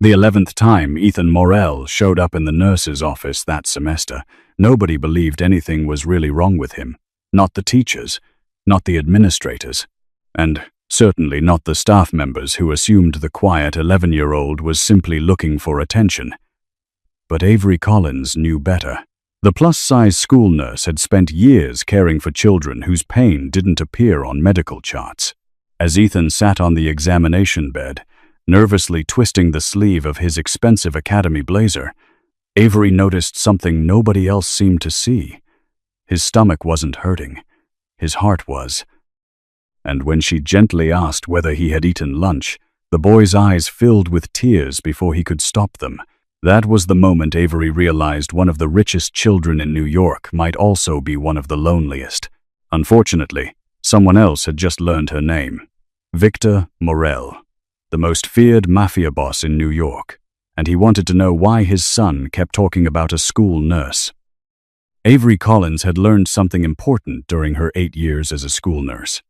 The 11th time Ethan Morel showed up in the nurse's office that semester, nobody believed anything was really wrong with him. Not the teachers, not the administrators, and certainly not the staff members who assumed the quiet 11-year-old was simply looking for attention. But Avery Collins knew better. The plus-size school nurse had spent years caring for children whose pain didn't appear on medical charts. As Ethan sat on the examination bed, nervously twisting the sleeve of his expensive academy blazer, Avery noticed something nobody else seemed to see. His stomach wasn't hurting. His heart was. And when she gently asked whether he had eaten lunch, the boy's eyes filled with tears before he could stop them. That was the moment Avery realized one of the richest children in New York might also be one of the loneliest. Unfortunately, someone else had just learned her name. Victor Morel, the most feared mafia boss in New York, and he wanted to know why his son kept talking about a school nurse. Avery Collins had learned something important during her 8 years as a school nurse.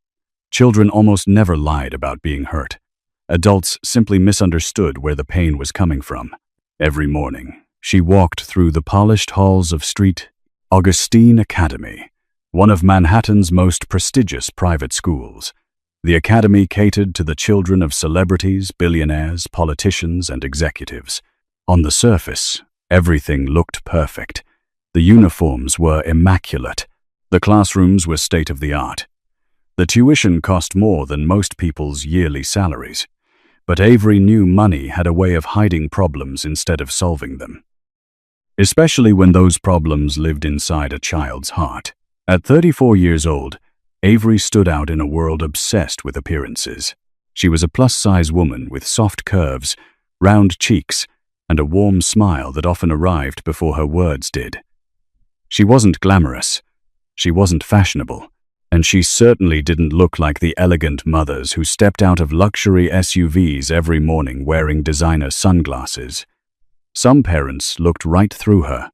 Children almost never lied about being hurt. Adults simply misunderstood where the pain was coming from. Every morning, she walked through the polished halls of St. Augustine Academy, one of Manhattan's most prestigious private schools. The academy catered to the children of celebrities, billionaires, politicians, and executives. On the surface, everything looked perfect. The uniforms were immaculate. The classrooms were state-of-the-art. The tuition cost more than most people's yearly salaries. But Avery knew money had a way of hiding problems instead of solving them. Especially when those problems lived inside a child's heart. At 34 years old, Avery stood out in a world obsessed with appearances. She was a plus-size woman with soft curves, round cheeks, and a warm smile that often arrived before her words did. She wasn't glamorous, she wasn't fashionable, and she certainly didn't look like the elegant mothers who stepped out of luxury SUVs every morning wearing designer sunglasses. Some parents looked right through her.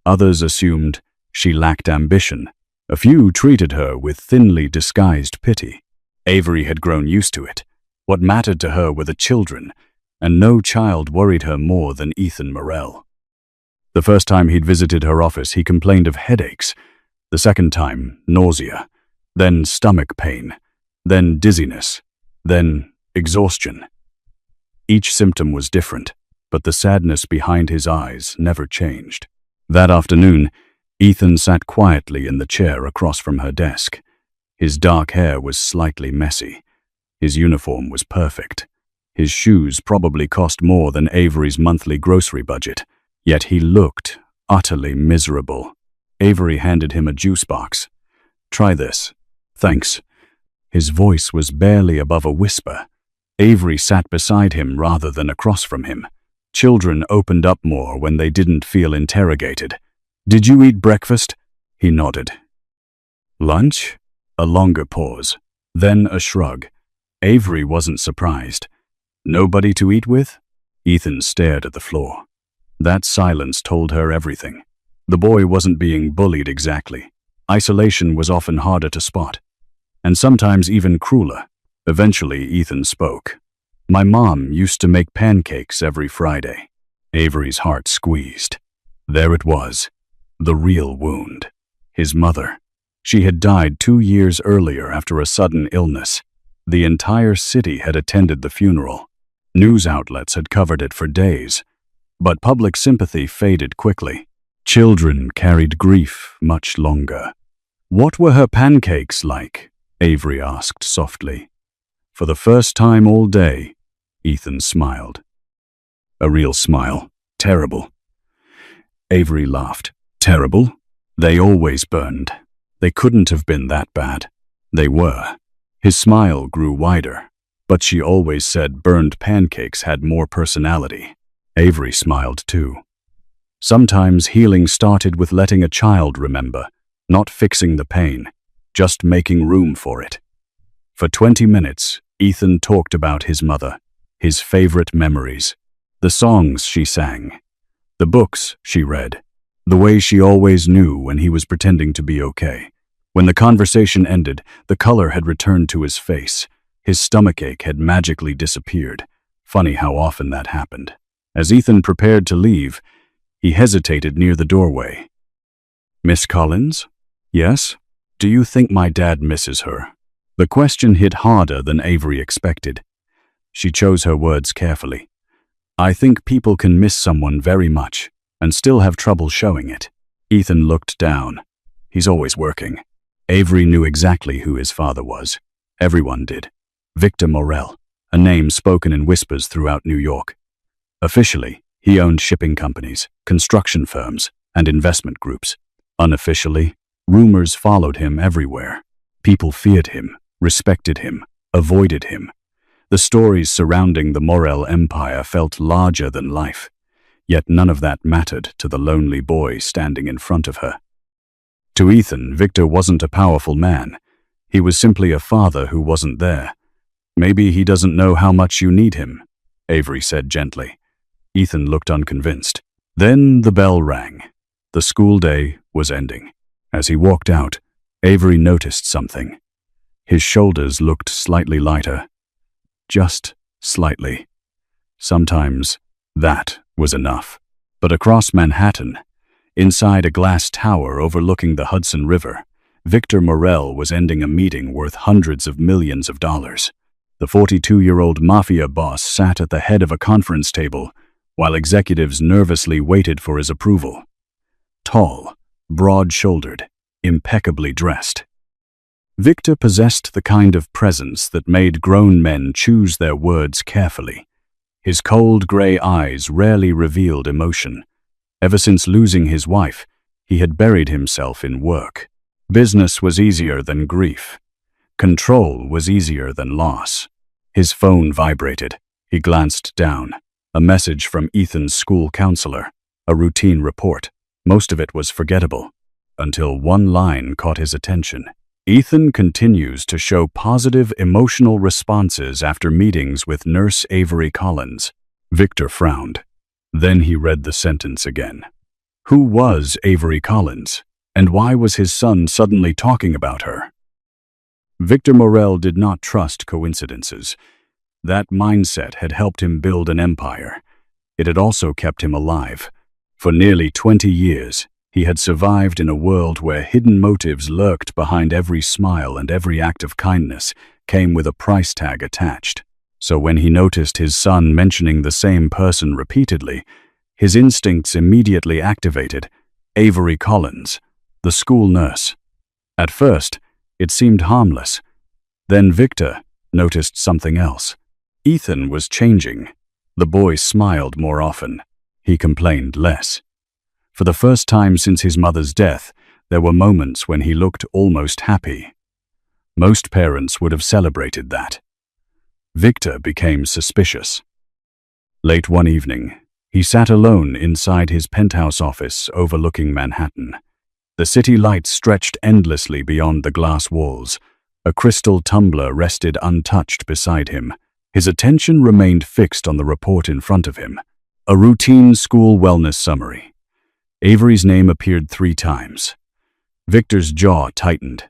Others assumed she lacked ambition. A few treated her with thinly disguised pity. Avery had grown used to it. What mattered to her were the children, and no child worried her more than Ethan Morel. The first time he'd visited her office, he complained of headaches. The second time, nausea. Then stomach pain. Then dizziness. Then exhaustion. Each symptom was different, but the sadness behind his eyes never changed. That afternoon, Ethan sat quietly in the chair across from her desk. His dark hair was slightly messy. His uniform was perfect. His shoes probably cost more than Avery's monthly grocery budget. Yet he looked utterly miserable. Avery handed him a juice box. "Try this." "Thanks." His voice was barely above a whisper. Avery sat beside him rather than across from him. Children opened up more when they didn't feel interrogated. "Did you eat breakfast?" He nodded. "Lunch?" A longer pause, then a shrug. Avery wasn't surprised. "Nobody to eat with?" Ethan stared at the floor. That silence told her everything. The boy wasn't being bullied exactly. Isolation was often harder to spot, and sometimes even crueler. Eventually, Ethan spoke. "My mom used to make pancakes every Friday." Avery's heart squeezed. There it was. The real wound. His mother. She had died 2 years earlier after a sudden illness. The entire city had attended the funeral. News outlets had covered it for days. But public sympathy faded quickly. Children carried grief much longer. "What were her pancakes like?" Avery asked softly. For the first time all day, Ethan smiled. A real smile. Terrible. Avery laughed. Terrible? They always burned. They couldn't have been that bad. They were. His smile grew wider, but she always said burned pancakes had more personality. Avery smiled too. Sometimes healing started with letting a child remember, not fixing the pain, just making room for it. For 20 minutes, Ethan talked about his mother, his favorite memories, the songs she sang, the books she read, the way she always knew when he was pretending to be okay. When the conversation ended, the color had returned to his face. His stomachache had magically disappeared. Funny how often that happened. As Ethan prepared to leave, he hesitated near the doorway. "Miss Collins?" "Yes? Do you think my dad misses her?" The question hit harder than Avery expected. She chose her words carefully. "I think people can miss someone very much and still have trouble showing it." Ethan looked down. He's always working. Avery knew exactly who his father was. Everyone did. Victor Morel, a name spoken in whispers throughout New York. Officially, he owned shipping companies, construction firms, and investment groups. Unofficially, rumors followed him everywhere. People feared him, respected him, avoided him. The stories surrounding the Morel empire felt larger than life. Yet none of that mattered to the lonely boy standing in front of her. To Ethan, Victor wasn't a powerful man. He was simply a father who wasn't there. "Maybe he doesn't know how much you need him," Avery said gently. Ethan looked unconvinced. Then the bell rang. The school day was ending. As he walked out, Avery noticed something. His shoulders looked slightly lighter. Just slightly. Sometimes that was enough. But across Manhattan, inside a glass tower overlooking the Hudson River, Victor Morel was ending a meeting worth hundreds of millions of dollars. The 42-year-old mafia boss sat at the head of a conference table while executives nervously waited for his approval. Tall, broad-shouldered, impeccably dressed. Victor possessed the kind of presence that made grown men choose their words carefully. His cold gray eyes rarely revealed emotion. Ever since losing his wife, he had buried himself in work. Business was easier than grief. Control was easier than loss. His phone vibrated. He glanced down. A message from Ethan's school counselor. A routine report. Most of it was forgettable. Until one line caught his attention. "Ethan continues to show positive emotional responses after meetings with Nurse Avery Collins." Victor frowned. Then he read the sentence again. Who was Avery Collins? And why was his son suddenly talking about her? Victor Morel did not trust coincidences. That mindset had helped him build an empire. It had also kept him alive. For nearly 20 years, he had survived in a world where hidden motives lurked behind every smile and every act of kindness came with a price tag attached. So when he noticed his son mentioning the same person repeatedly, his instincts immediately activated. Avery Collins, the school nurse. At first, it seemed harmless. Then Victor noticed something else. Ethan was changing. The boy smiled more often. He complained less. For the first time since his mother's death, there were moments when he looked almost happy. Most parents would have celebrated that. Victor became suspicious. Late one evening, he sat alone inside his penthouse office overlooking Manhattan. The city lights stretched endlessly beyond the glass walls. A crystal tumbler rested untouched beside him. His attention remained fixed on the report in front of him. A routine school wellness summary. Avery's name appeared 3 times. Victor's jaw tightened.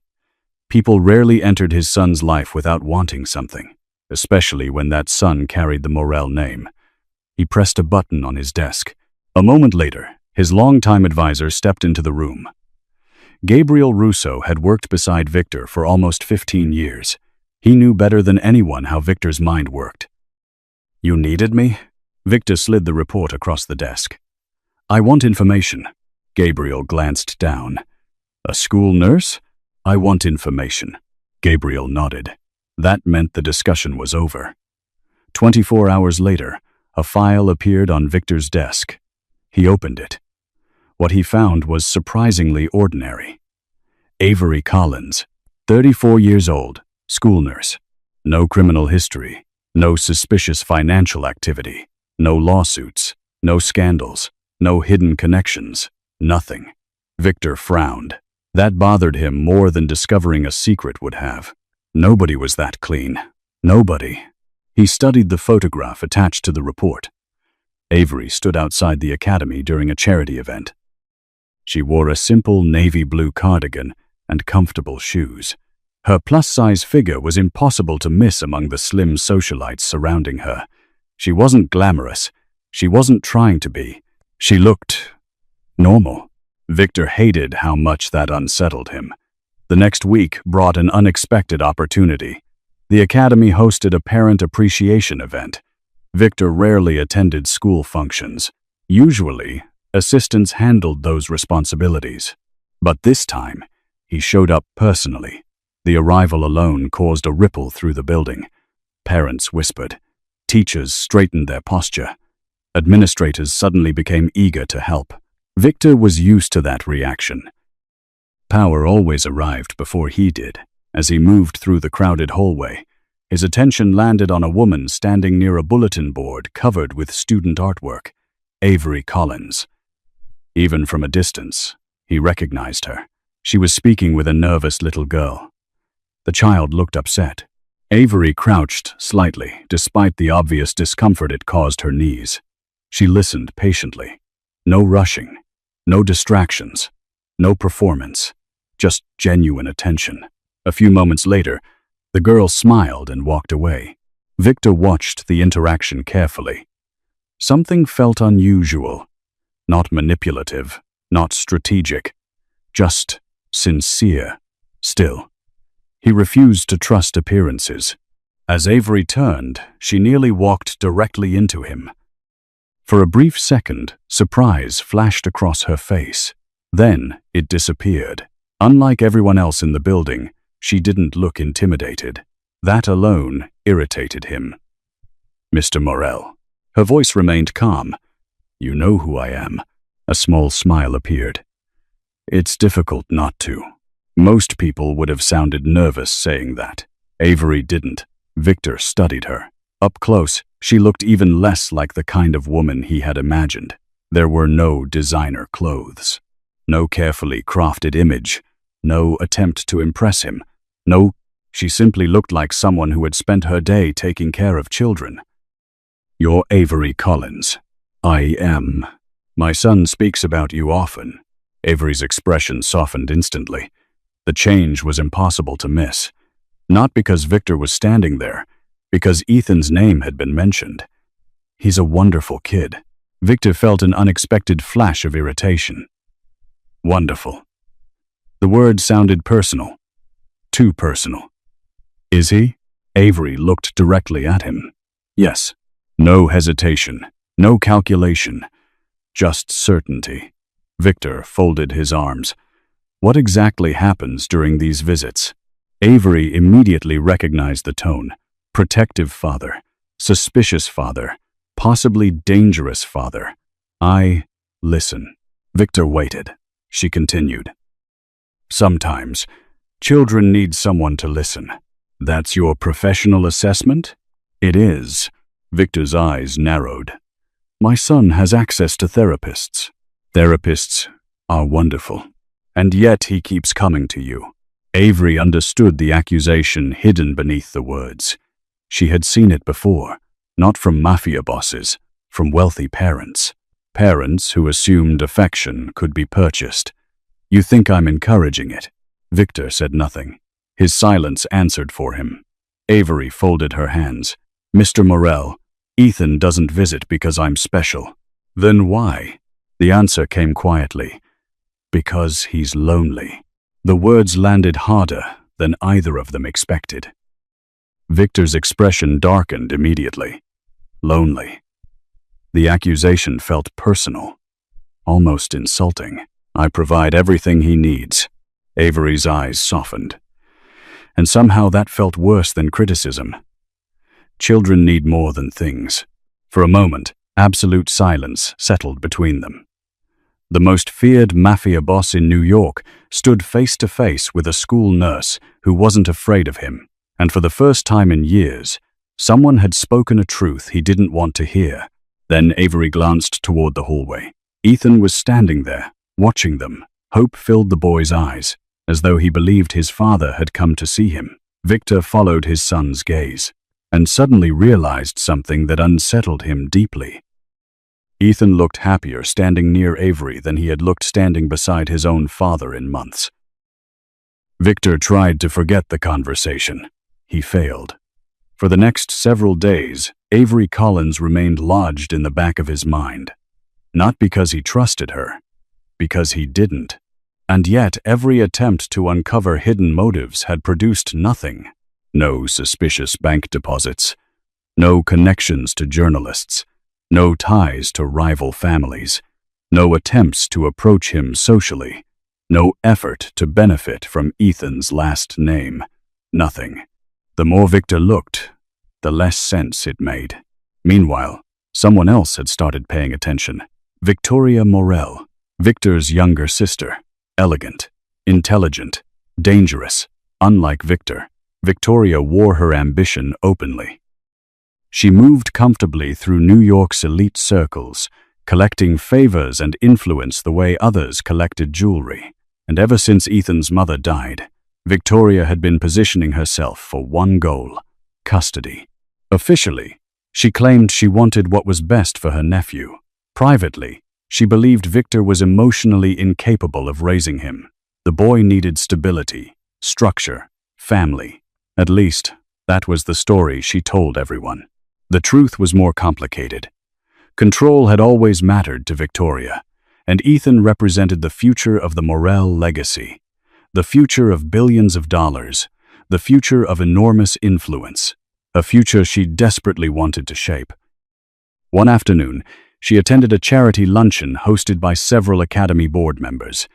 People rarely entered his son's life without wanting something, especially when that son carried the Morel name. He pressed a button on his desk. A moment later, his longtime advisor stepped into the room. Gabriel Russo had worked beside Victor for almost 15 years. He knew better than anyone how Victor's mind worked. "You needed me?" Victor slid the report across the desk. "I want information." Gabriel glanced down. "A school nurse? I want information." Gabriel nodded. That meant the discussion was over. 24 hours later, a file appeared on Victor's desk. He opened it. What he found was surprisingly ordinary. Avery Collins, 34 years old, school nurse. No criminal history, no suspicious financial activity, no lawsuits, no scandals, no hidden connections, nothing. Victor frowned. That bothered him more than discovering a secret would have. Nobody was that clean. Nobody. He studied the photograph attached to the report. Avery stood outside the academy during a charity event. She wore a simple navy blue cardigan and comfortable shoes. Her plus-size figure was impossible to miss among the slim socialites surrounding her. She wasn't glamorous, She wasn't trying to be. She looked normal. Victor hated how much that unsettled him. The next week brought an unexpected opportunity. The academy hosted a parent appreciation event. Victor rarely attended school functions. Usually, assistants handled those responsibilities. But this time, he showed up personally. The arrival alone caused a ripple through the building. Parents whispered. Teachers straightened their posture. Administrators suddenly became eager to help. Victor was used to that reaction. Power always arrived before he did. As he moved through the crowded hallway, his attention landed on a woman standing near a bulletin board covered with student artwork, Avery Collins. Even from a distance, he recognized her. She was speaking with a nervous little girl. The child looked upset. Avery crouched slightly, despite the obvious discomfort it caused her knees. She listened patiently. No rushing, no distractions, no performance, just genuine attention. A few moments later, the girl smiled and walked away. Victor watched the interaction carefully. Something felt unusual, not manipulative, not strategic, just sincere. Still, he refused to trust appearances. As Avery turned, she nearly walked directly into him. For a brief second, surprise flashed across her face. Then it disappeared. Unlike everyone else in the building, she didn't look intimidated. That alone irritated him. Mr. Morel. Her voice remained calm. You know who I am. A small smile appeared. It's difficult not to. Most people would have sounded nervous saying that. Avery didn't. Victor studied her. Up close, she looked even less like the kind of woman he had imagined. There were no designer clothes, no carefully crafted image, no attempt to impress him. No, she simply looked like someone who had spent her day taking care of children. You're Avery Collins. I am. My son speaks about you often. Avery's expression softened instantly. The change was impossible to miss. Not because Victor was standing there, because Ethan's name had been mentioned. He's a wonderful kid. Victor felt an unexpected flash of irritation. Wonderful. The word sounded personal. Too personal. Is he? Avery looked directly at him. Yes. No hesitation. No calculation. Just certainty. Victor folded his arms. What exactly happens during these visits? Avery immediately recognized the tone. Protective father. Suspicious father. Possibly dangerous father. I listen. Victor waited. She continued. Sometimes, children need someone to listen. That's your professional assessment? It is. Victor's eyes narrowed. My son has access to therapists. Therapists are wonderful. And yet he keeps coming to you. Avery understood the accusation hidden beneath the words. She had seen it before, not from mafia bosses, from wealthy parents. Parents who assumed affection could be purchased. You think I'm encouraging it? Victor said nothing. His silence answered for him. Avery folded her hands. Mr. Morel, Ethan doesn't visit because I'm special. Then why? The answer came quietly. Because he's lonely. The words landed harder than either of them expected. Victor's expression darkened immediately. Lonely. The accusation felt personal, almost insulting. I provide everything he needs. Avery's eyes softened. And somehow that felt worse than criticism. Children need more than things. For a moment, absolute silence settled between them. The most feared mafia boss in New York stood face to face with a school nurse who wasn't afraid of him. And for the first time in years, someone had spoken a truth he didn't want to hear. Then Avery glanced toward the hallway. Ethan was standing there, watching them. Hope filled the boy's eyes, as though he believed his father had come to see him. Victor followed his son's gaze, and suddenly realized something that unsettled him deeply. Ethan looked happier standing near Avery than he had looked standing beside his own father in months. Victor tried to forget the conversation. He failed. For the next several days, Avery Collins remained lodged in the back of his mind. Not because he trusted her, because he didn't. And yet every attempt to uncover hidden motives had produced nothing. No suspicious bank deposits, no connections to journalists, no ties to rival families, no attempts to approach him socially, no effort to benefit from Ethan's last name. Nothing. The more Victor looked, the less sense it made. Meanwhile, someone else had started paying attention. Victoria Morel, Victor's younger sister. Elegant, intelligent, dangerous. Unlike Victor, Victoria wore her ambition openly. She moved comfortably through New York's elite circles, collecting favors and influence the way others collected jewelry. And ever since Ethan's mother died, Victoria had been positioning herself for one goal: custody. Officially, she claimed she wanted what was best for her nephew. Privately, she believed Victor was emotionally incapable of raising him. The boy needed stability, structure, family. At least, that was the story she told everyone. The truth was more complicated. Control had always mattered to Victoria, and Ethan represented the future of the Morel legacy, the future of billions of dollars, the future of enormous influence, a future she desperately wanted to shape. One afternoon, she attended a charity luncheon hosted by several Academy board members.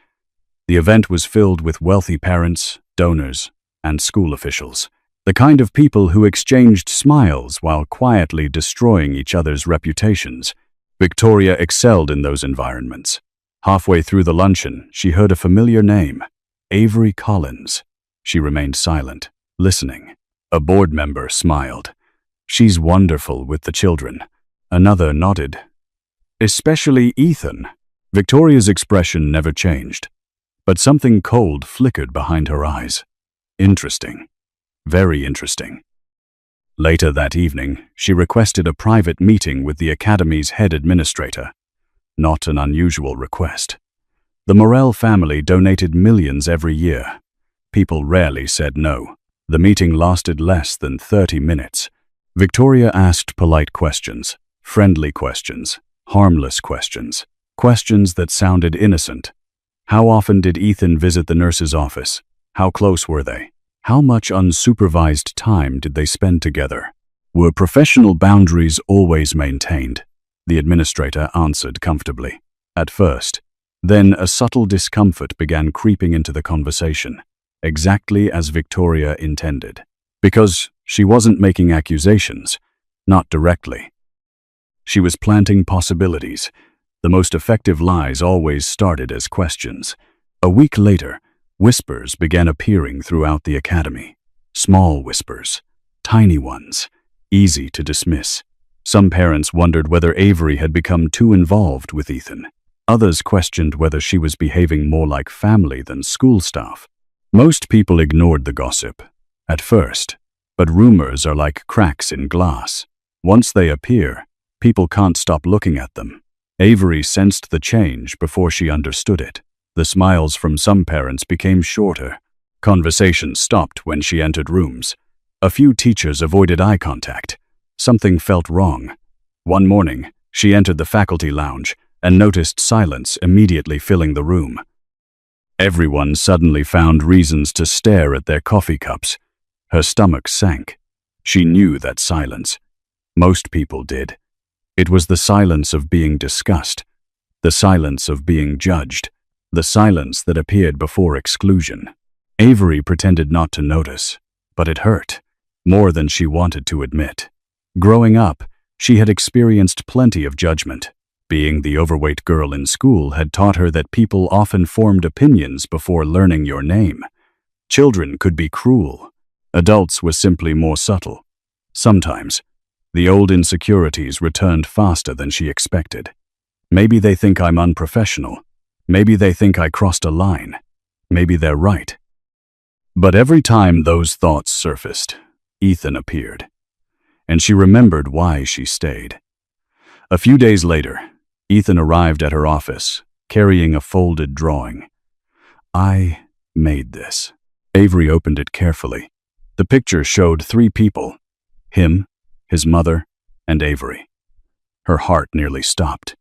The event was filled with wealthy parents, donors, and school officials, the kind of people who exchanged smiles while quietly destroying each other's reputations. Victoria excelled in those environments. Halfway through the luncheon, she heard a familiar name, Avery Collins. She remained silent, listening. A board member smiled. "She's wonderful with the children." Another nodded. "Especially Ethan." Victoria's expression never changed, but something cold flickered behind her eyes. Interesting. Very interesting. Later that evening, she requested a private meeting with the Academy's head administrator. Not an unusual request. The Morel family donated millions every year. People rarely said no. The meeting lasted less than 30 minutes. Victoria asked polite questions, friendly questions, harmless questions, questions that sounded innocent. How often did Ethan visit the nurse's office? How close were they? How much unsupervised time did they spend together? Were professional boundaries always maintained? The administrator answered comfortably. At first. Then a subtle discomfort began creeping into the conversation, exactly as Victoria intended. Because she wasn't making accusations, not directly. She was planting possibilities. The most effective lies always started as questions. A week later, whispers began appearing throughout the Academy. Small whispers, tiny ones, easy to dismiss. Some parents wondered whether Avery had become too involved with Ethan. Others questioned whether she was behaving more like family than school staff. Most people ignored the gossip, at first, but rumors are like cracks in glass. Once they appear, people can't stop looking at them. Avery sensed the change before she understood it. The smiles from some parents became shorter. Conversations stopped when she entered rooms. A few teachers avoided eye contact. Something felt wrong. One morning, she entered the faculty lounge and noticed silence immediately filling the room. Everyone suddenly found reasons to stare at their coffee cups. Her stomach sank. She knew that silence. Most people did. It was the silence of being discussed, the silence of being judged, the silence that appeared before exclusion. Avery pretended not to notice, but it hurt, more than she wanted to admit. Growing up, she had experienced plenty of judgment. Being the overweight girl in school had taught her that people often formed opinions before learning your name. Children could be cruel. Adults were simply more subtle. Sometimes, the old insecurities returned faster than she expected. Maybe they think I'm unprofessional. Maybe they think I crossed a line. Maybe they're right. But every time those thoughts surfaced, Ethan appeared. And she remembered why she stayed. A few days later, Ethan arrived at her office, carrying a folded drawing. "I made this." Avery opened it carefully. The picture showed 3 people: him, his mother, And Avery. Her heart nearly stopped.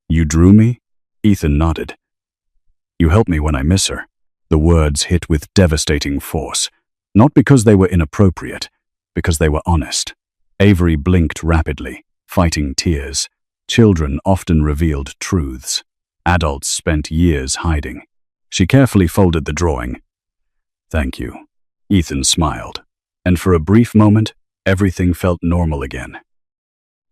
"You drew me?" Ethan nodded. "You help me when I miss her." The words hit with devastating force, not because they were inappropriate, because they were honest. Avery blinked rapidly, fighting tears. Children often revealed truths. Adults spent years hiding. She carefully folded the drawing. "Thank you." Ethan smiled, and for a brief moment, everything felt normal again.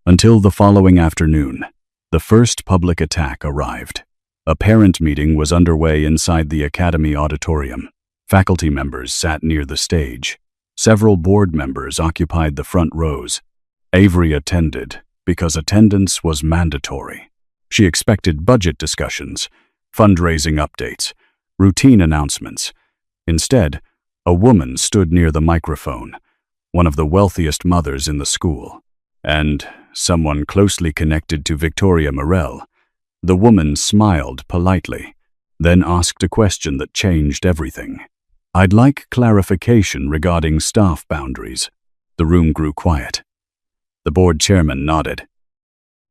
Until the following afternoon, the first public attack arrived. A parent meeting was underway inside the academy auditorium. Faculty members sat near the stage. Several board members occupied the front rows. Avery attended because attendance was mandatory. She expected budget discussions, fundraising updates, routine announcements. Instead, a woman stood near the microphone, one of the wealthiest mothers in the school, and someone closely connected to Victoria Morell. The woman smiled politely, then asked a question that changed everything. "I'd like clarification regarding staff boundaries." The room grew quiet. The board chairman nodded.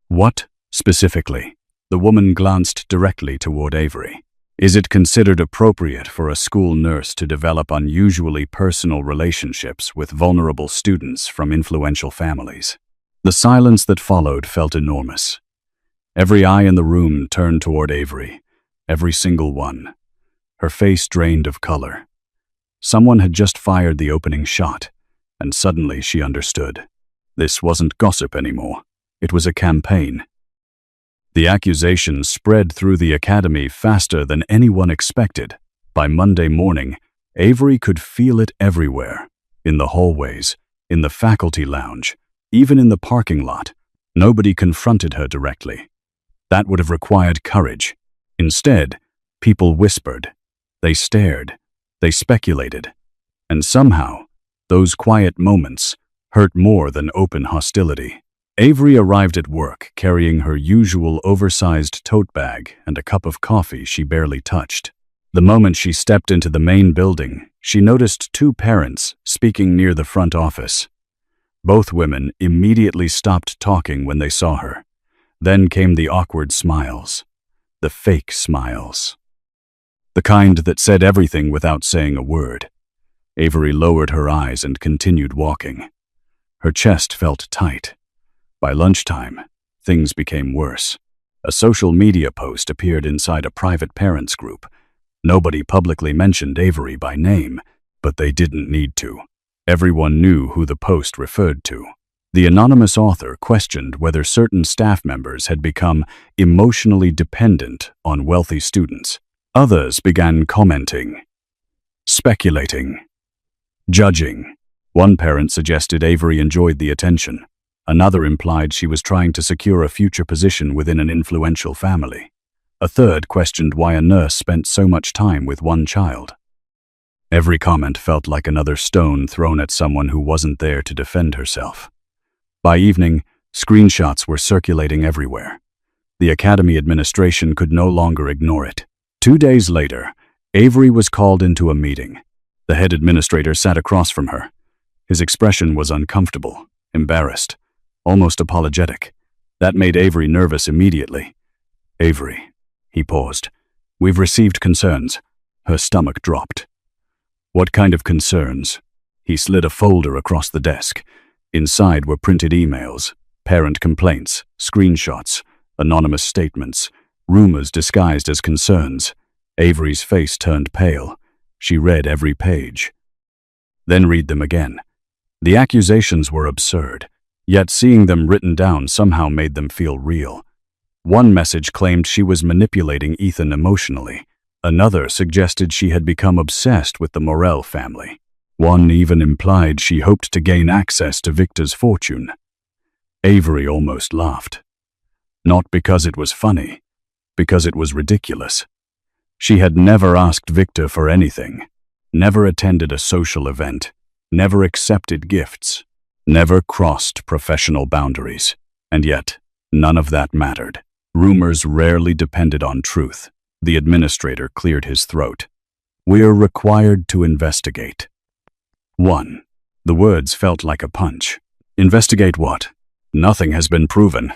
"What, specifically?" The woman glanced directly toward Avery. "Is it considered appropriate for a school nurse to develop unusually personal relationships with vulnerable students from influential families?" The silence that followed felt enormous. Every eye in the room turned toward Avery, every single one. Her face drained of color. Someone had just fired the opening shot, and suddenly she understood. This wasn't gossip anymore. It was a campaign. The accusations spread through the academy faster than anyone expected. By Monday morning, Avery could feel it everywhere. In the hallways, in the faculty lounge, even in the parking lot. Nobody confronted her directly. That would have required courage. Instead, people whispered. They stared. They speculated. And somehow, those quiet moments hurt more than open hostility. Avery arrived at work carrying her usual oversized tote bag and a cup of coffee she barely touched. The moment she stepped into the main building, she noticed two parents speaking near the front office. Both women immediately stopped talking when they saw her. Then came the awkward smiles. The fake smiles. The kind that said everything without saying a word. Avery lowered her eyes and continued walking. Her chest felt tight. By lunchtime, things became worse. A social media post appeared inside a private parents group. Nobody publicly mentioned Avery by name, but they didn't need to. Everyone knew who the post referred to. The anonymous author questioned whether certain staff members had become emotionally dependent on wealthy students. Others began commenting, speculating, judging. One parent suggested Avery enjoyed the attention. Another implied she was trying to secure a future position within an influential family. A third questioned why a nurse spent so much time with one child. Every comment felt like another stone thrown at someone who wasn't there to defend herself. By evening, screenshots were circulating everywhere. The academy administration could no longer ignore it. 2 days later, Avery was called into a meeting. The head administrator sat across from her. His expression was uncomfortable, embarrassed, almost apologetic. That made Avery nervous immediately. "Avery," he paused. "We've received concerns." Her stomach dropped. "What kind of concerns?" He slid a folder across the desk. Inside were printed emails, parent complaints, screenshots, anonymous statements, rumors disguised as concerns. Avery's face turned pale. She read every page. Then read them again. The accusations were absurd, yet seeing them written down somehow made them feel real. One message claimed she was manipulating Ethan emotionally. Another suggested she had become obsessed with the Morell family. One even implied she hoped to gain access to Victor's fortune. Avery almost laughed. Not because it was funny, because it was ridiculous. She had never asked Victor for anything, never attended a social event, never accepted gifts, never crossed professional boundaries. And yet, none of that mattered. Rumors rarely depended on truth. The administrator cleared his throat. "We're required to investigate." 1. The words felt like a punch. "Investigate what?" Nothing has been proven,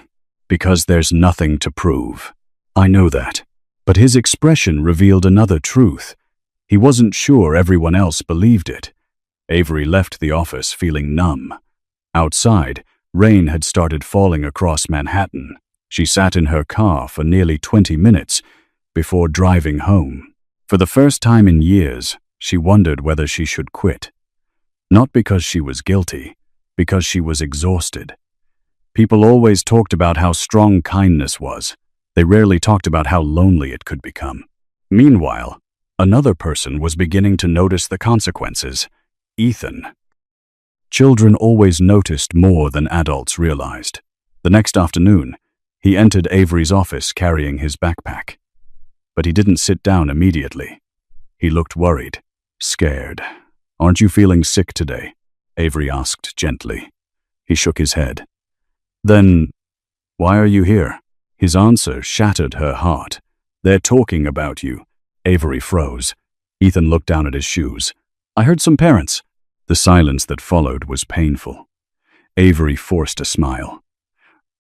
because there's nothing to prove. I know that. But his expression revealed another truth. He wasn't sure everyone else believed it. Avery left the office feeling numb. Outside, rain had started falling across Manhattan. She sat in her car for nearly 20 minutes before driving home. For the first time in years, she wondered whether she should quit. Not because she was guilty, because she was exhausted. People always talked about how strong kindness was. They rarely talked about how lonely it could become. Meanwhile, another person was beginning to notice the consequences: Ethan. Children always noticed more than adults realized. The next afternoon, he entered Avery's office carrying his backpack. But he didn't sit down immediately. He looked worried, scared. "Aren't you feeling sick today?" Avery asked gently. He shook his head. "Then, why are you here?" His answer shattered her heart. "They're talking about you." Avery froze. Ethan looked down at his shoes. "I heard some parents." The silence that followed was painful. Avery forced a smile.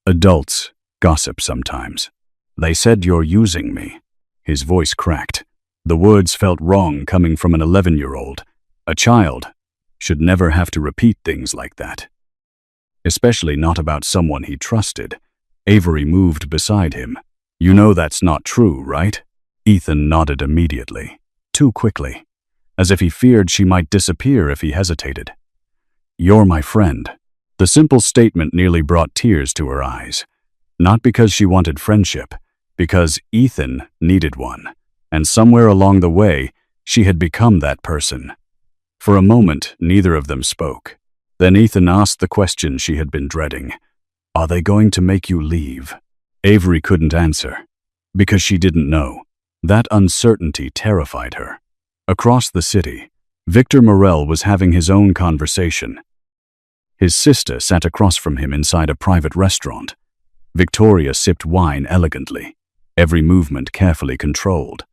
"Adults gossip sometimes. They said you're using me." His voice cracked. The words felt wrong coming from an 11-year-old. A child should never have to repeat things like that. Especially not about someone he trusted. Avery moved beside him. "You know that's not true, right?" Ethan nodded immediately, too quickly, as if he feared she might disappear if he hesitated. "You're my friend." The simple statement nearly brought tears to her eyes. Not because she wanted friendship, because Ethan needed one. And somewhere along the way, she had become that person. For a moment, neither of them spoke. Then Ethan asked the question she had been dreading. "Are they going to make you leave?" Avery couldn't answer, because she didn't know. That uncertainty terrified her. Across the city, Victor Morel was having his own conversation. His sister sat across from him inside a private restaurant. Victoria sipped wine elegantly, every movement carefully controlled.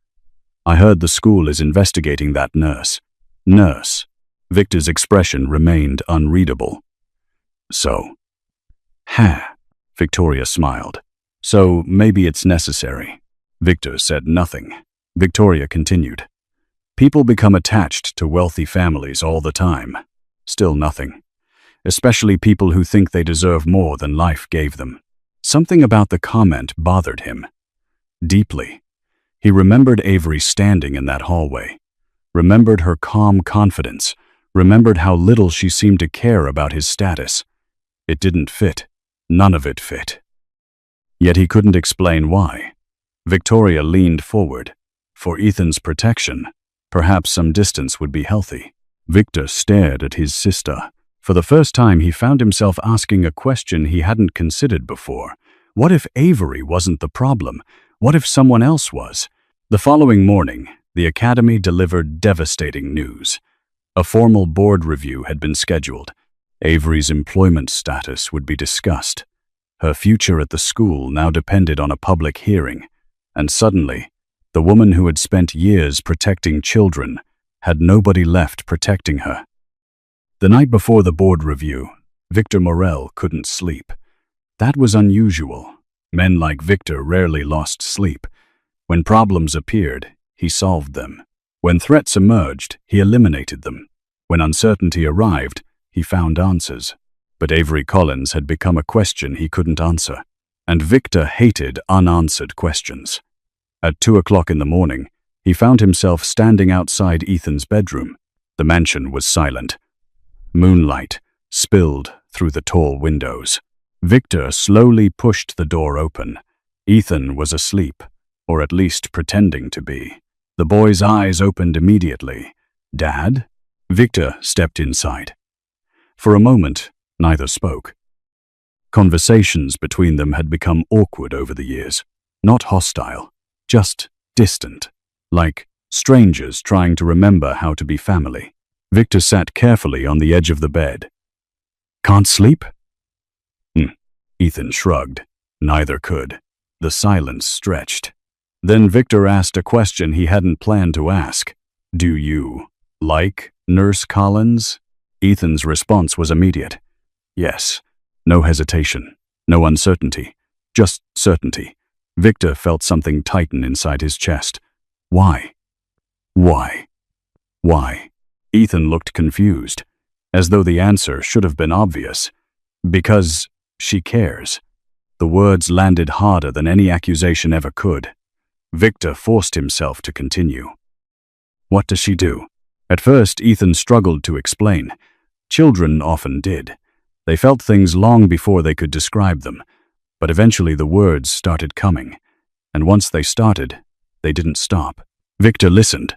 "I heard the school is investigating that nurse." Nurse. Victor's expression remained unreadable. "So?" "Ha." Victoria smiled. "So maybe it's necessary." Victor said nothing. Victoria continued. "People become attached to wealthy families all the time." Still nothing. Especially people who think they deserve more than life gave them. Something about the comment bothered him. Deeply. He remembered Avery standing in that hallway. Remembered her calm confidence. Remembered how little she seemed to care about his status. It didn't fit. None of it fit. Yet he couldn't explain why. Victoria leaned forward. For Ethan's protection, perhaps some distance would be healthy. Victor stared at his sister. For the first time, he found himself asking a question he hadn't considered before. What if Avery wasn't the problem? What if someone else was? The following morning, the academy delivered devastating news. A formal board review had been scheduled. Avery's employment status would be discussed. Her future at the school now depended on a public hearing. And suddenly, the woman who had spent years protecting children had nobody left protecting her. The night before the board review, Victor Morel couldn't sleep. That was unusual. Men like Victor rarely lost sleep. When problems appeared, he solved them. When threats emerged, he eliminated them. When uncertainty arrived, he found answers. But Avery Collins had become a question he couldn't answer. And Victor hated unanswered questions. At 2 o'clock in the morning, he found himself standing outside Ethan's bedroom. The mansion was silent. Moonlight spilled through the tall windows. Victor slowly pushed the door open. Ethan was asleep, or at least pretending to be. The boy's eyes opened immediately. "Dad?" Victor stepped inside. For a moment, neither spoke. Conversations between them had become awkward over the years. Not hostile, just distant, like strangers trying to remember how to be family. Victor sat carefully on the edge of the bed. "Can't sleep?" Ethan shrugged. Neither could. The silence stretched. Then Victor asked a question he hadn't planned to ask. "Do you like Nurse Collins?" Ethan's response was immediate. "Yes." No hesitation, no uncertainty, just certainty. Victor felt something tighten inside his chest. Why? Why? Why? Ethan looked confused, as though the answer should have been obvious. Because she cares. The words landed harder than any accusation ever could. Victor forced himself to continue. What does she do? At first, Ethan struggled to explain. Children often did. They felt things long before they could describe them, but eventually the words started coming, and once they started, they didn't stop. Victor listened.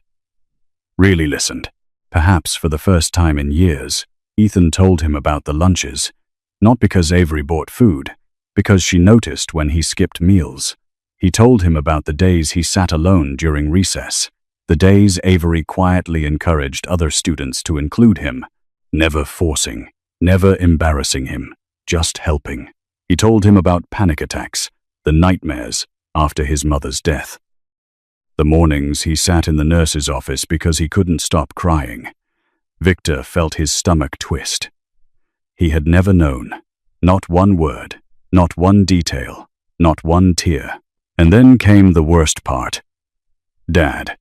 Really listened. Perhaps for the first time in years, Ethan told him about the lunches, not because Avery bought food, because she noticed when he skipped meals. He told him about the days he sat alone during recess, the days Avery quietly encouraged other students to include him, never forcing, never embarrassing him, just helping. He told him about panic attacks, the nightmares after his mother's death. The mornings he sat in the nurse's office because he couldn't stop crying. Victor felt his stomach twist. He had never known, not one word, not one detail, not one tear. And then came the worst part. Dad.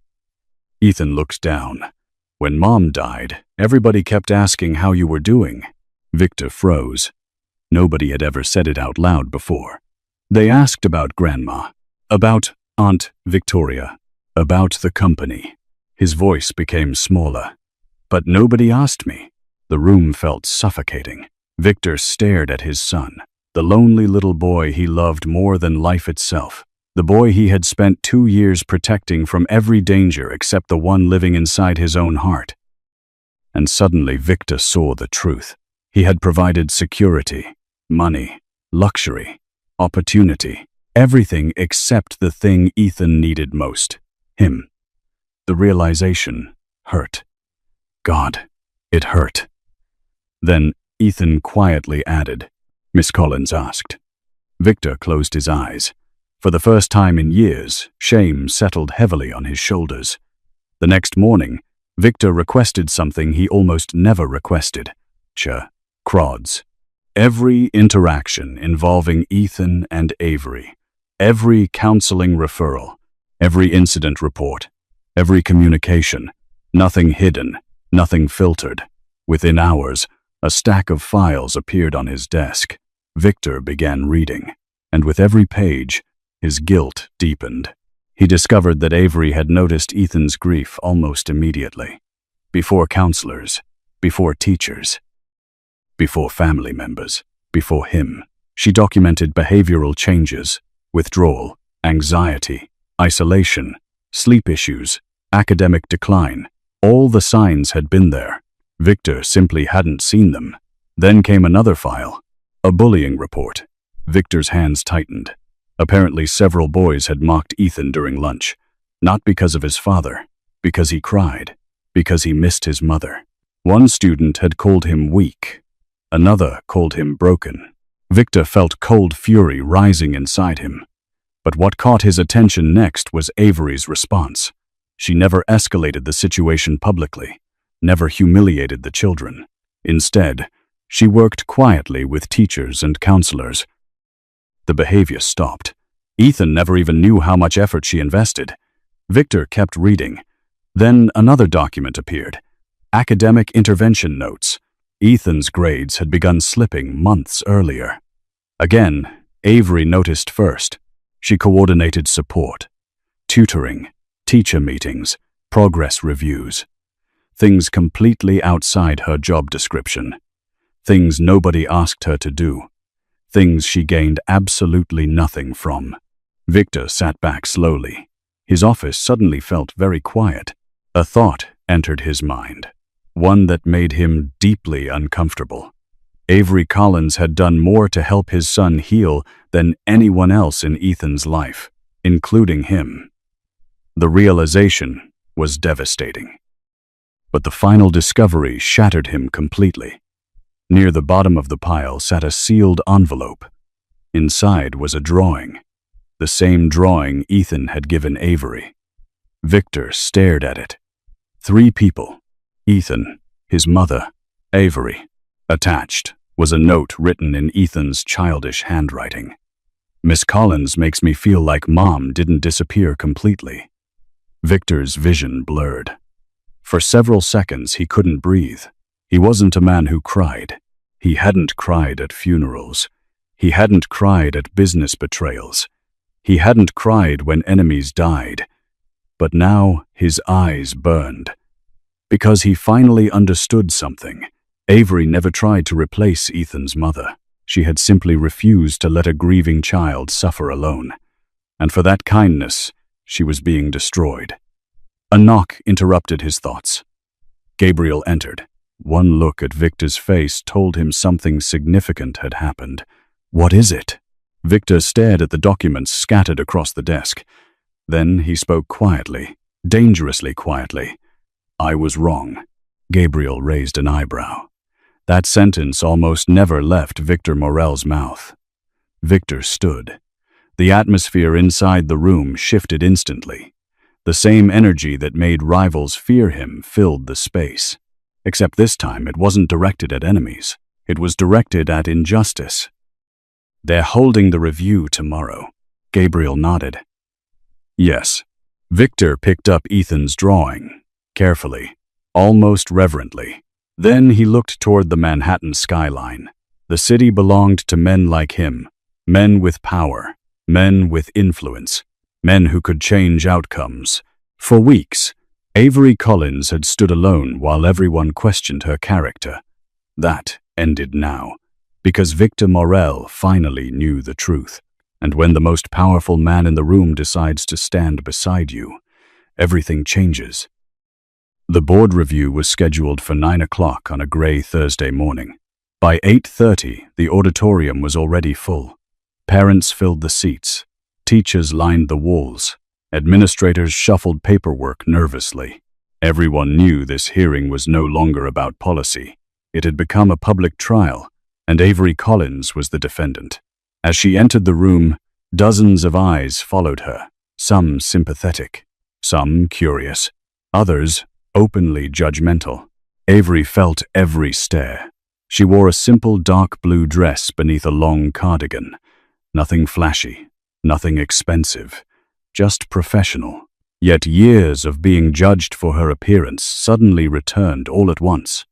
Ethan looked down. When Mom died, everybody kept asking how you were doing. Victor froze. Nobody had ever said it out loud before. They asked about Grandma, about Aunt Victoria, about the company. His voice became smaller. But nobody asked me. The room felt suffocating. Victor stared at his son, the lonely little boy he loved more than life itself, the boy he had spent 2 years protecting from every danger except the one living inside his own heart. And suddenly Victor saw the truth. He had provided security, money, luxury, opportunity, everything except the thing Ethan needed most, him. The realization hurt. God, it hurt. Then Ethan quietly added, Miss Collins asked. Victor closed his eyes. For the first time in years, shame settled heavily on his shoulders. The next morning, Victor requested something he almost never requested. Crods. Every interaction involving Ethan and Avery, every counseling referral, every incident report, every communication, nothing hidden, nothing filtered. Within hours, a stack of files appeared on his desk. Victor began reading, and with every page, his guilt deepened. He discovered that Avery had noticed Ethan's grief almost immediately. Before counselors, before teachers, before family members, before him. She documented behavioral changes, withdrawal, anxiety, isolation, sleep issues, academic decline. All the signs had been there. Victor simply hadn't seen them. Then came another file, a bullying report. Victor's hands tightened. Apparently several boys had mocked Ethan during lunch, not because of his father, because he cried, because he missed his mother. One student had called him weak. Another called him broken. Victor felt cold fury rising inside him. But what caught his attention next was Avery's response. She never escalated the situation publicly, never humiliated the children. Instead, she worked quietly with teachers and counselors. The behavior stopped. Ethan never even knew how much effort she invested. Victor kept reading. Then another document appeared. Academic intervention notes. Ethan's grades had begun slipping months earlier. Again, Avery noticed first. She coordinated support, tutoring, teacher meetings, progress reviews. Things completely outside her job description. Things nobody asked her to do. Things she gained absolutely nothing from. Victor sat back slowly. His office suddenly felt very quiet. A thought entered his mind, one that made him deeply uncomfortable. Avery Collins had done more to help his son heal than anyone else in Ethan's life, including him. The realization was devastating. But the final discovery shattered him completely. Near the bottom of the pile sat a sealed envelope. Inside was a drawing, the same drawing Ethan had given Avery. Victor stared at it. 3 people, Ethan, his mother, Avery, attached, was a note written in Ethan's childish handwriting. Miss Collins makes me feel like Mom didn't disappear completely. Victor's vision blurred. For several seconds he couldn't breathe. He wasn't a man who cried. He hadn't cried at funerals. He hadn't cried at business betrayals. He hadn't cried when enemies died. But now his eyes burned. Because he finally understood something. Avery never tried to replace Ethan's mother. She had simply refused to let a grieving child suffer alone. And for that kindness, she was being destroyed. A knock interrupted his thoughts. Gabriel entered. One look at Victor's face told him something significant had happened. "What is it?" Victor stared at the documents scattered across the desk. Then he spoke quietly, dangerously quietly. "I was wrong." Gabriel raised an eyebrow. That sentence almost never left Victor Morel's mouth. Victor stood. The atmosphere inside the room shifted instantly. The same energy that made rivals fear him filled the space. Except this time it wasn't directed at enemies. It was directed at injustice. "They're holding the review tomorrow." Gabriel nodded. Yes. Victor picked up Ethan's drawing, carefully, almost reverently. Then he looked toward the Manhattan skyline. The city belonged to men like him, men with power, men with influence, men who could change outcomes. For weeks, Avery Collins had stood alone while everyone questioned her character. That ended now, because Victor Morel finally knew the truth. And when the most powerful man in the room decides to stand beside you, everything changes. The board review was scheduled for 9 o'clock on a gray Thursday morning. By 8:30, the auditorium was already full. Parents filled the seats. Teachers lined the walls. Administrators shuffled paperwork nervously. Everyone knew this hearing was no longer about policy. It had become a public trial, and Avery Collins was the defendant. As she entered the room, dozens of eyes followed her, some sympathetic, some curious, others openly judgmental. Avery felt every stare. She wore a simple dark blue dress beneath a long cardigan. Nothing flashy, nothing expensive, just professional. Yet years of being judged for her appearance suddenly returned all at once.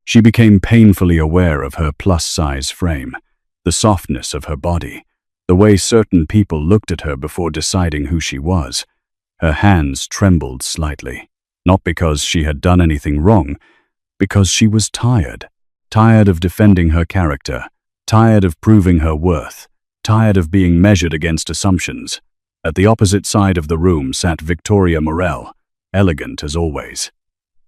She became painfully aware of her plus-size frame, the softness of her body, the way certain people looked at her before deciding who she was. Her hands trembled slightly, not because she had done anything wrong, because she was tired. Tired of defending her character, tired of proving her worth, tired of being measured against assumptions. At the opposite side of the room sat Victoria Morel, elegant as always.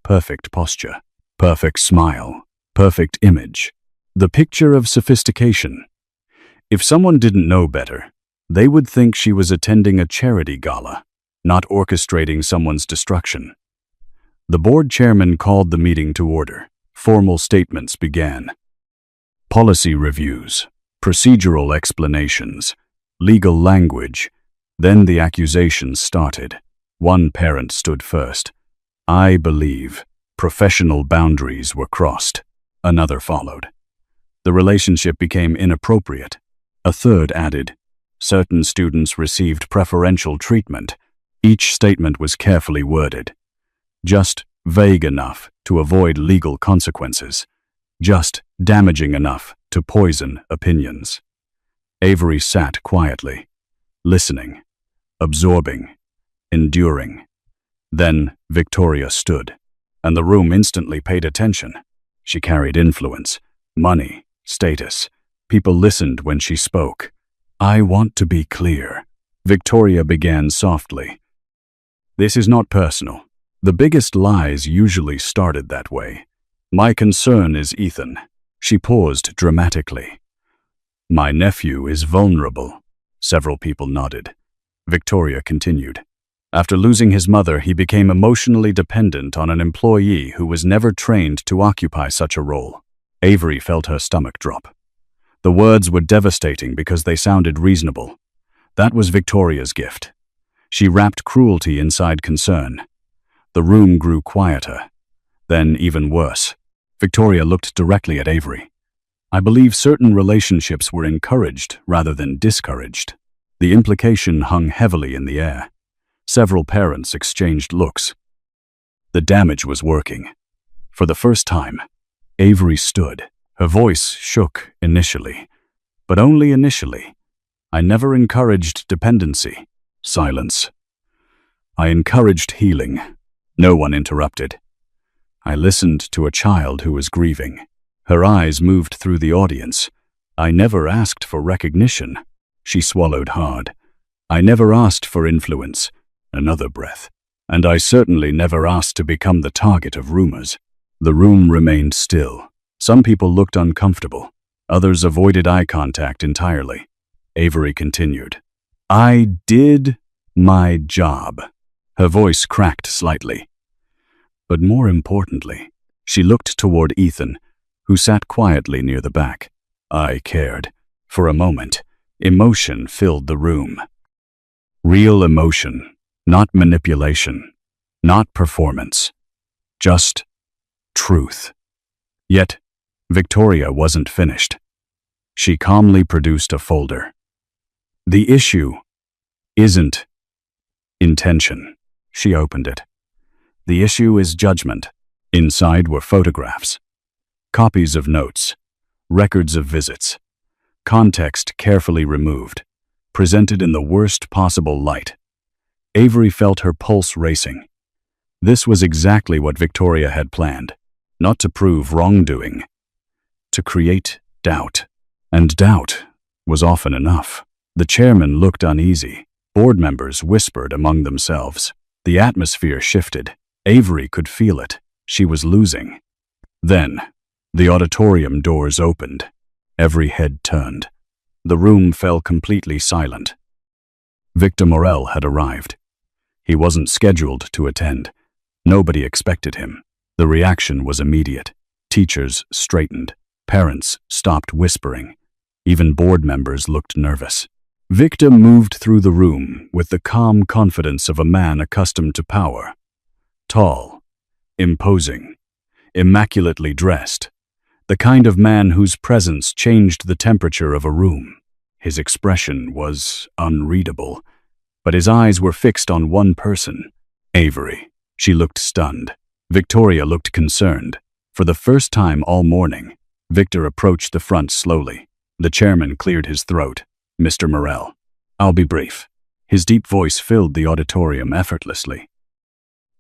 Perfect posture, perfect smile, perfect image. The picture of sophistication. If someone didn't know better, they would think she was attending a charity gala, not orchestrating someone's destruction. The board chairman called the meeting to order. Formal statements began. Policy reviews, procedural explanations, legal language. Then the accusations started. One parent stood first. "I believe professional boundaries were crossed." Another followed. The relationship became inappropriate. A third added, "Certain students received preferential treatment." Each statement was carefully worded. Just vague enough to avoid legal consequences. Just damaging enough to poison opinions. Avery sat quietly, listening, absorbing, enduring. Then Victoria stood, and the room instantly paid attention. She carried influence, money, status. People listened when she spoke. "I want to be clear," Victoria began softly. "This is not personal. The biggest lies usually started that way. My concern is Ethan." She paused dramatically. "My nephew is vulnerable." Several people nodded. Victoria continued. "After losing his mother, he became emotionally dependent on an employee who was never trained to occupy such a role." Avery felt her stomach drop. The words were devastating because they sounded reasonable. That was Victoria's gift. She wrapped cruelty inside concern. The room grew quieter. Then even worse. Victoria looked directly at Avery. I believe certain relationships were encouraged rather than discouraged. The implication hung heavily in the air. Several parents exchanged looks. The damage was working. For the first time, Avery stood. Her voice shook initially, but only initially. I never encouraged dependency. Silence. I encouraged healing. No one interrupted. I listened to a child who was grieving. Her eyes moved through the audience. I never asked for recognition. She swallowed hard. I never asked for influence. Another breath. And I certainly never asked to become the target of rumors. The room remained still. Some people looked uncomfortable. Others avoided eye contact entirely. Avery continued. I did my job. Her voice cracked slightly. But more importantly, she looked toward Ethan, who sat quietly near the back. I cared. For a moment, emotion filled the room. Real emotion, not manipulation, not performance. Just truth. Yet, Victoria wasn't finished. She calmly produced a folder. The issue isn't intention. She opened it. The issue is judgment. Inside were photographs, copies of notes, records of visits, context carefully removed, presented in the worst possible light. Avery felt her pulse racing. This was exactly what Victoria had planned, not to prove wrongdoing, to create doubt. And doubt was often enough. The chairman looked uneasy. Board members whispered among themselves. The atmosphere shifted. Avery could feel it. She was losing. Then, the auditorium doors opened. Every head turned. The room fell completely silent. Victor Morel had arrived. He wasn't scheduled to attend. Nobody expected him. The reaction was immediate. Teachers straightened. Parents stopped whispering. Even board members looked nervous. Victor moved through the room with the calm confidence of a man accustomed to power. Tall, imposing, immaculately dressed. The kind of man whose presence changed the temperature of a room. His expression was unreadable, but his eyes were fixed on one person, Avery. She looked stunned. Victoria looked concerned. For the first time all morning, Victor approached the front slowly. The chairman cleared his throat. Mr. Morel, I'll be brief. His deep voice filled the auditorium effortlessly.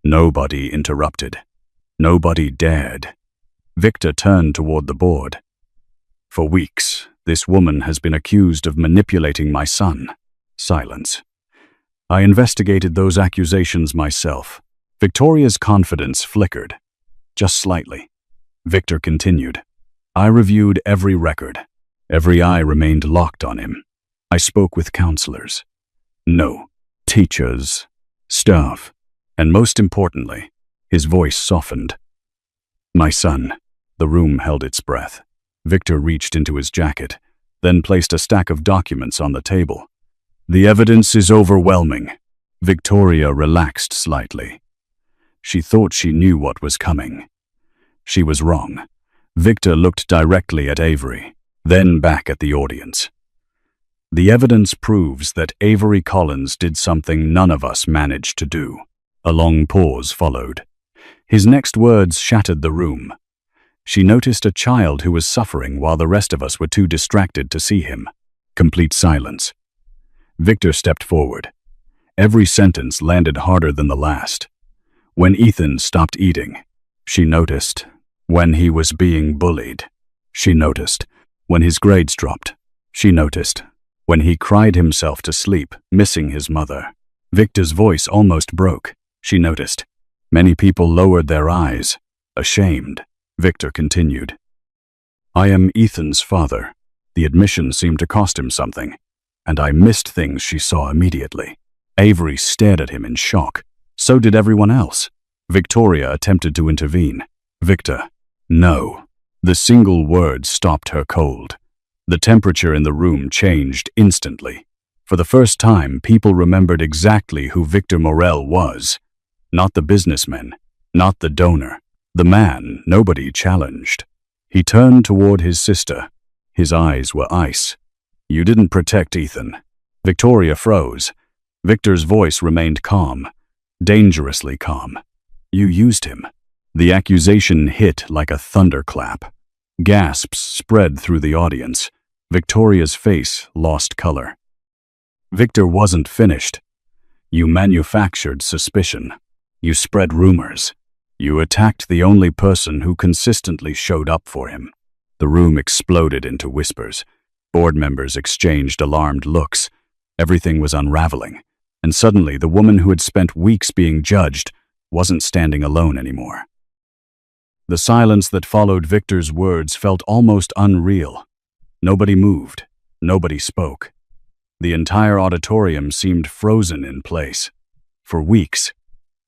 Nobody interrupted. Nobody dared. Victor turned toward the board. For weeks, this woman has been accused of manipulating my son. Silence. I investigated those accusations myself. Victoria's confidence flickered. Just slightly. Victor continued. I reviewed every record. Every eye remained locked on him. I spoke with counselors. No. Teachers. Staff. And most importantly, his voice softened. My son. The room held its breath. Victor reached into his jacket, then placed a stack of documents on the table. The evidence is overwhelming. Victoria relaxed slightly. She thought she knew what was coming. She was wrong. Victor looked directly at Avery, then back at the audience. The evidence proves that Avery Collins did something none of us managed to do. A long pause followed. His next words shattered the room. She noticed a child who was suffering while the rest of us were too distracted to see him. Complete silence. Victor stepped forward. Every sentence landed harder than the last. When Ethan stopped eating, she noticed. When he was being bullied, she noticed. When his grades dropped, she noticed. When he cried himself to sleep, missing his mother. Victor's voice almost broke. She noticed. Many people lowered their eyes, ashamed. Victor continued. I am Ethan's father. The admission seemed to cost him something, and I missed things she saw immediately. Avery stared at him in shock. So did everyone else. Victoria attempted to intervene. Victor, no. The single word stopped her cold. The temperature in the room changed instantly. For the first time, people remembered exactly who Victor Morel was. Not the businessman, not the donor. The man nobody challenged. He turned toward his sister. His eyes were ice. "You didn't protect Ethan." Victoria froze. Victor's voice remained calm, dangerously calm. "You used him." The accusation hit like a thunderclap. Gasps spread through the audience. Victoria's face lost color. Victor wasn't finished. "You manufactured suspicion. You spread rumors. You attacked the only person who consistently showed up for him." The room exploded into whispers. Board members exchanged alarmed looks. Everything was unraveling, and suddenly the woman who had spent weeks being judged wasn't standing alone anymore. The silence that followed Victor's words felt almost unreal. Nobody moved. Nobody spoke. The entire auditorium seemed frozen in place. For weeks,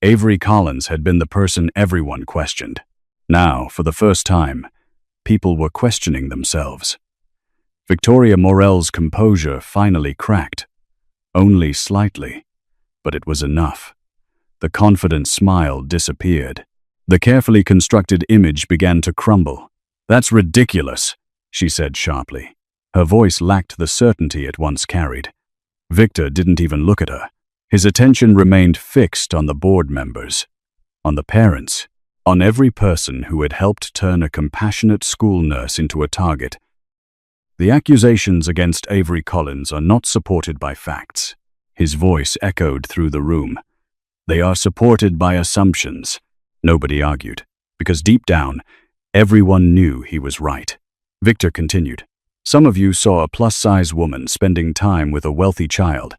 Avery Collins had been the person everyone questioned. Now, for the first time, people were questioning themselves. Victoria Morell's composure finally cracked. Only slightly, but it was enough. The confident smile disappeared. The carefully constructed image began to crumble. "That's ridiculous," she said sharply. Her voice lacked the certainty it once carried. Victor didn't even look at her. His attention remained fixed on the board members, on the parents, on every person who had helped turn a compassionate school nurse into a target. "The accusations against Avery Collins are not supported by facts." His voice echoed through the room. "They are supported by assumptions." Nobody argued, because deep down, everyone knew he was right. Victor continued. "Some of you saw a plus-size woman spending time with a wealthy child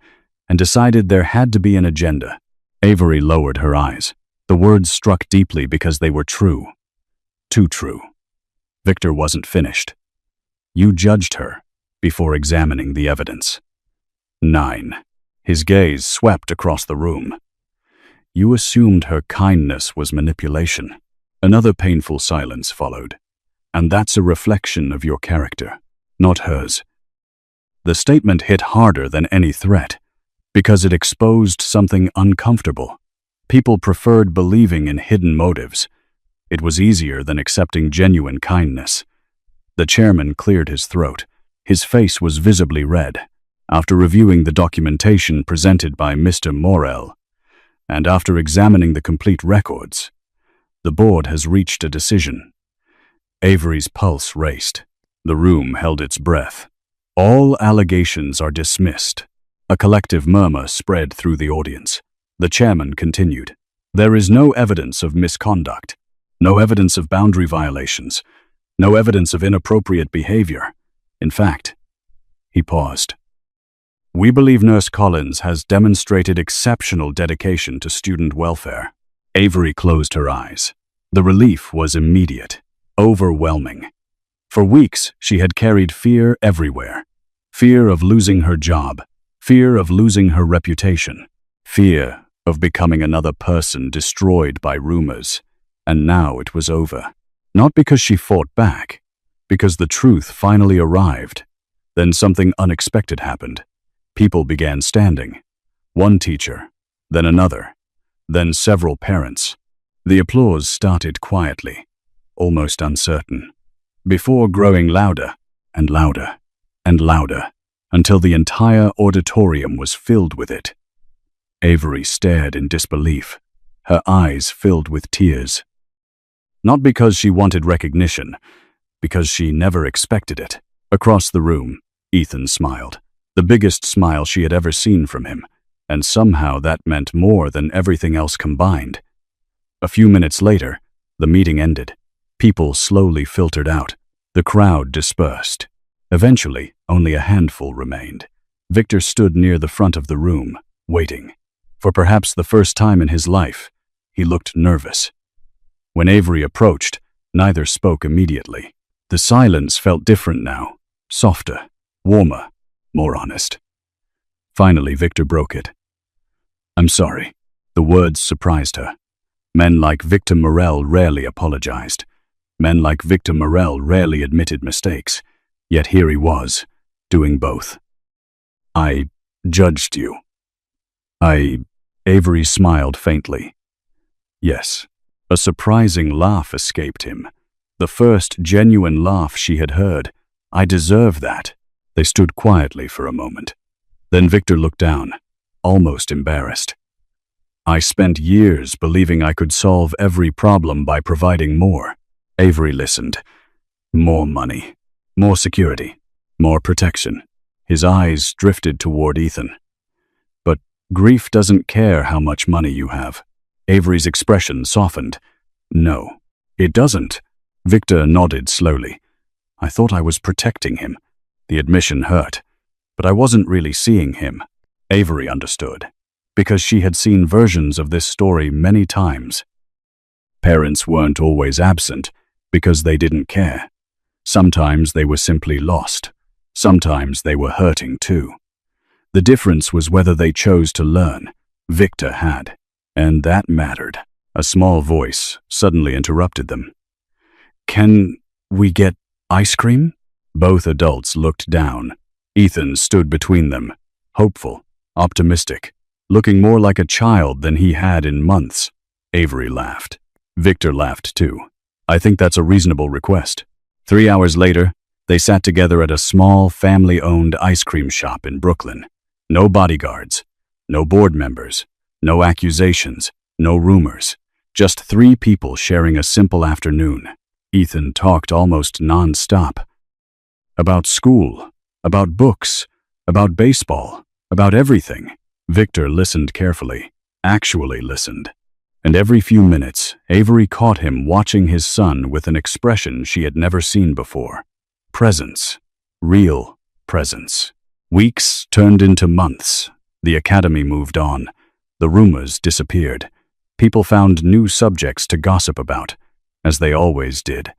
and decided there had to be an agenda." Avery lowered her eyes. The words struck deeply because they were true. Too true. Victor wasn't finished. "You judged her before examining the evidence." 9. His gaze swept across the room. "You assumed her kindness was manipulation." Another painful silence followed. "And that's a reflection of your character, not hers." The statement hit harder than any threat, because it exposed something uncomfortable. People preferred believing in hidden motives. It was easier than accepting genuine kindness. The chairman cleared his throat. His face was visibly red. After reviewing the documentation presented by Mr. Morell, and after examining the complete records, the board has reached a decision. Avery's pulse raced. The room held its breath. "All allegations are dismissed." A collective murmur spread through the audience. The chairman continued. "There is no evidence of misconduct, no evidence of boundary violations, no evidence of inappropriate behavior. In fact," he paused, "we believe Nurse Collins has demonstrated exceptional dedication to student welfare." Avery closed her eyes. The relief was immediate, overwhelming. For weeks, she had carried fear everywhere. Fear of losing her job, fear of losing her reputation, fear of becoming another person destroyed by rumors. And now it was over. Not because she fought back, because the truth finally arrived. Then something unexpected happened. People began standing. One teacher, then another, then several parents. The applause started quietly, almost uncertain, before growing louder and louder and louder, until the entire auditorium was filled with it. Avery stared in disbelief, her eyes filled with tears. Not because she wanted recognition, because she never expected it. Across the room, Ethan smiled, the biggest smile she had ever seen from him, and somehow that meant more than everything else combined. A few minutes later, the meeting ended. People slowly filtered out. The crowd dispersed. Eventually, only a handful remained. Victor stood near the front of the room, waiting. For perhaps the first time in his life, he looked nervous. When Avery approached, neither spoke immediately. The silence felt different now, softer, warmer, more honest. Finally, Victor broke it. "I'm sorry." The words surprised her. Men like Victor Morell rarely apologized. Men like Victor Morell rarely admitted mistakes. Yet here he was, doing both. "I judged you." Avery smiled faintly. "Yes." A surprising laugh escaped him. The first genuine laugh she had heard, I deserve that." They stood quietly for a moment. Then Victor looked down, almost embarrassed. "I spent years believing I could solve every problem by providing more." Avery listened. More money, more security, more protection. His eyes drifted toward Ethan. "But grief doesn't care how much money you have." Avery's expression softened. "No, it doesn't." Victor nodded slowly. "I thought I was protecting him." The admission hurt, but I wasn't really seeing him. Avery understood, because she had seen versions of this story many times. Parents weren't always absent because they didn't care. Sometimes they were simply lost. Sometimes they were hurting too. The difference was whether they chose to learn. Victor had, and that mattered. A small voice suddenly interrupted them. "Can we get ice cream?" Both adults looked down. Ethan stood between them, hopeful, optimistic, looking more like a child than he had in months. Avery laughed. Victor laughed too. "I think that's a reasonable request." 3 hours later, they sat together at a small, family-owned ice cream shop in Brooklyn. No bodyguards, no board members, no accusations, no rumors. Just 3 people sharing a simple afternoon. Ethan talked almost non-stop. About school, about books, about baseball, about everything. Victor listened carefully, actually listened. And every few minutes, Avery caught him watching his son with an expression she had never seen before. Presence. Real presence. Weeks turned into months. The academy moved on. The rumors disappeared. People found new subjects to gossip about, as they always did.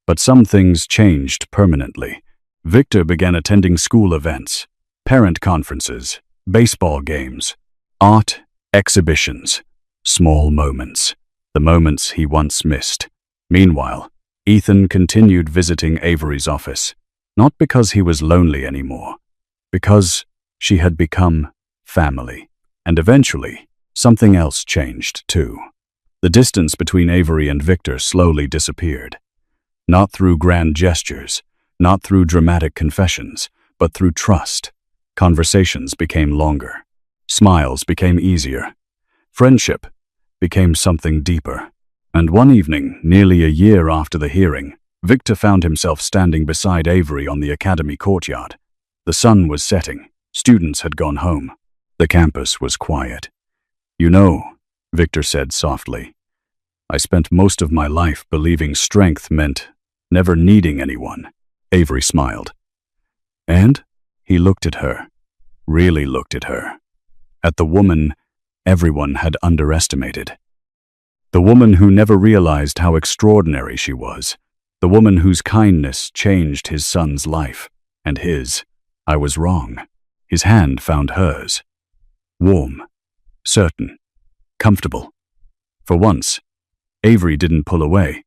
But some things changed permanently. Victor began attending school events, parent conferences, baseball games, art exhibitions, small moments, the moments he once missed. Meanwhile, Ethan continued visiting Avery's office, not because he was lonely anymore, because she had become family. And eventually, something else changed too. The distance between Avery and Victor slowly disappeared. Not through grand gestures, not through dramatic confessions, but through trust. Conversations became longer. Smiles became easier. Friendship became something deeper. And one evening, nearly a year after the hearing, Victor found himself standing beside Avery on the academy courtyard. The sun was setting. Students had gone home. The campus was quiet. "You know," Victor said softly, "I spent most of my life believing strength meant never needing anyone." Avery smiled. And he looked at her, really looked at her, at the woman everyone had underestimated. The woman who never realized how extraordinary she was. The woman whose kindness changed his son's life. And his. I was wrong. His hand found hers. Warm, certain, comfortable. For once, Avery didn't pull away.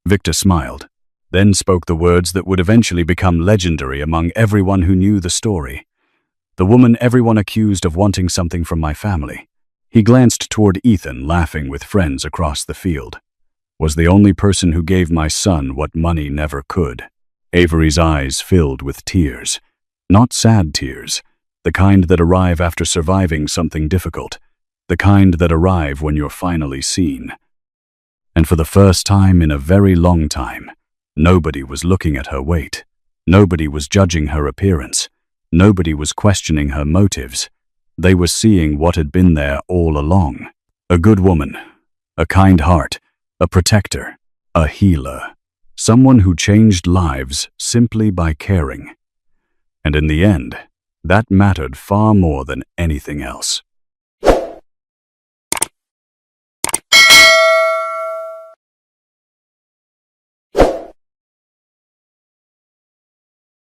Victor smiled, then spoke the words that would eventually become legendary among everyone who knew the story. "The woman everyone accused of wanting something from my family." He glanced toward Ethan, laughing with friends across the field. "Was the only person who gave my son what money never could." Avery's eyes filled with tears. Not sad tears, the kind that arrive after surviving something difficult, the kind that arrive when you're finally seen. And for the first time in a very long time, nobody was looking at her weight. Nobody was judging her appearance. Nobody was questioning her motives. They were seeing what had been there all along. A good woman, a kind heart, a protector, a healer. Someone who changed lives simply by caring. And in the end, that mattered far more than anything else.